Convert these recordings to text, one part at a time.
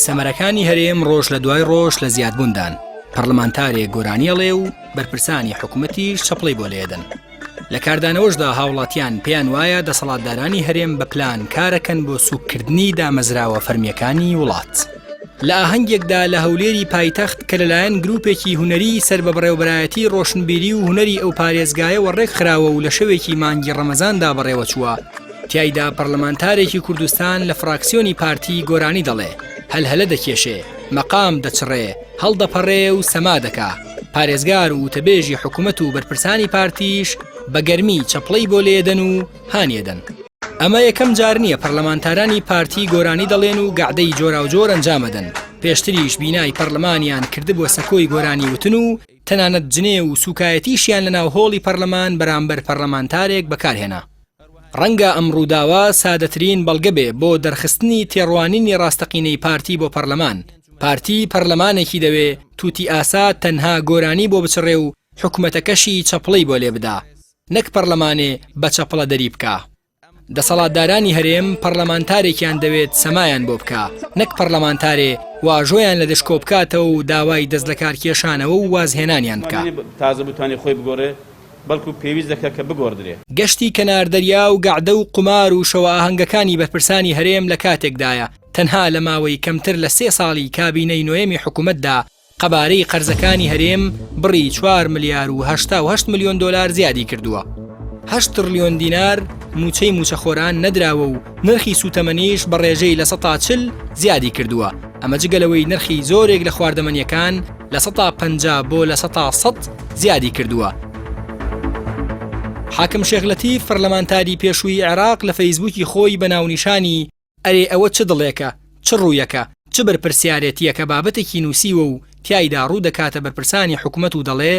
سەمەرەکانی هەرێم ڕۆژ لە دوای ڕۆژ لە زیادبووندان پەرلەمانتارێک گۆرانیەڵێ و بەرپرسانی حکوومەتیش چەپڵی بۆ لێدەن. لە کاردانەوەشدا هاوڵاتیان پێیان وایە دەسەڵاتدارانی هەرێم بە پلان کارەکەن بۆ سوکردنی دامەزراوە فەرمیەکانی وڵات. لە ئاهەنگێکدا لە هەولێری پایتەخت کە لەلایەن گروپێکی هونەری سەر بە بەڕێوەبەرایەتی ڕۆشنبیری و هونەری ئەو پارێزگایەوە ڕێک خراوە و لە شەوێکی مانگی ڕەمەزاندا بەڕێوە چووە، تیایدا پەرلەمانتارێکی کوردستان لە فراکسیۆنی پارتی گۆرانی دەڵێ هەلهەلە دەکێشێ، مەقام دەچڕێ، هەڵدەپەڕێ و سەما دەکا. پارێزگار و وتەبێژی حکوومەت و بەرپرسانی پارتیش بە گەرمی چەپڵەی بۆ لێدەن و هانیێدەن. ئەمە یەکەم جار نییە پەرلەمانتارانی پارتی گۆرانی دەڵێن و گەعدەی جۆرا و جۆر ئەنجامەدەن. پێشتریش بینای پەرلەمانیان کردبووە سەکۆی گۆرانی وتن و تەنانەت جنێ و سوکایەتیشیان لە ناو هۆڵی پەرلەمان بەرامبەر پەرلەمانتارێک بەکارهێنا. ڕەنگە ئەم ڕووداوە سادەترین بەڵگە بێ بۆ دەرخستنی تێڕوانینی ڕاستەقینەی پارتی بۆ پەرلەمان. پارتی پەرلەمانێکی دەوێ تووتی ئاسا تەنها گۆرانی بۆ بچڕێ و حکوومەتەکەشی چەپڵەی بۆ لێ بدا، نەک پەرلەمانێ بە چەپڵە دەری بکە. دەسەڵاتدارانی هەرێم پەرلەمانتارێکیان دەوێت سەمایان بۆ بکە، نەک پەرلەمانتارێ واژۆیان لە دشکۆ بکاتەوە و داوای دەست لە کارکێشانەوە و وازهێنانیان بکە. تازە بتوانێت خۆی بگۆڕێ، بەڵکو پێویست دەکات کە بگۆڕدرێ. گەشتی کەناردەریا و گەعدە و قومار و شەوە ئاهەنگەکانی بەرپرسانی هەرێم لە کاتێکدایە تەنها لە ماوەی کەمتر لە 3 ساڵی کابینەی نوێمی حکوومەتدا قەبارەی قەرزەکانی هەرێم بڕی 4 ملیار و 88 ملیۆن دۆلار زیادی کردووە. 8 تریلیۆن دینار موچەی موچەخۆران نەدراوە و نرخی سوتەمەنیش بە ڕێژەی لە 140 زیادی کردووە. ئەمە جگەلەوەی نرخی زۆرێک لە خواردەمەنیەکان لە 150 بۆ لە 100 زیادی کردووە. حاکم شێخ لەتیف فەرلەمانتاری پێشووی عێراق لە فەیسبووکی خۆی بە ناونیشانی ئەرێ ئەوە چ دڵێکە، چ ڕوویەکە، چ بەرپرسیارەتیەکە بابەتێکی نووسیوە و تیایدا ڕوو دەکاتە بەرپرسانی حکوومەت و دەڵێ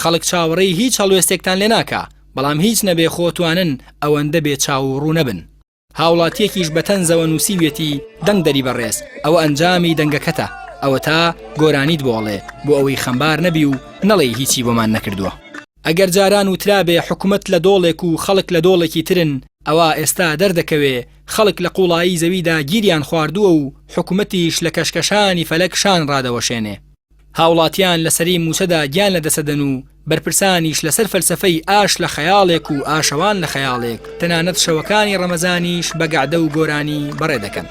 خەڵک چاوەڕێی هیچ هەڵوێستێکتان لێ ناکا، بەڵام هیچ نەبێ خۆتوانن ئەوەندە بێ چاو و ڕوو نەبن. هاوڵاتیەکیش بە تەنزەوە نووسیوێتی دەنگ دەری بەڕێز، ئەوە ئەنجامی دەنگەکەتە، ئەوە تا گۆرانیت بۆڵێ بۆ ئەوەی خەمبار نەبی و نەڵێ هیچی بۆمان نەکردووە. ئەگەر جاران وترابێ حکوومەت لە دۆڵێک و خەڵک لە دۆڵێکی ترن، ئەوە ئێستا دەردەکەوێ خەڵک لە قوڵایی زەویدا گیریان خواردووە و حکوومەتیش لە کەشکەشانی فەلەک شان ڕادەوەشێنێ. هاوڵاتیان لەسەری موسەدا گیان لە دەسەدەن و بەرپرسانیش لەسەر فەلسەفەی ئاش لە خەیاڵێک و ئاشەوان لە خەیاڵێک، تەنانەت شەوەکانی ڕەمەزانیش بە گەعدە و گۆرانی بەڕێ دەکەن.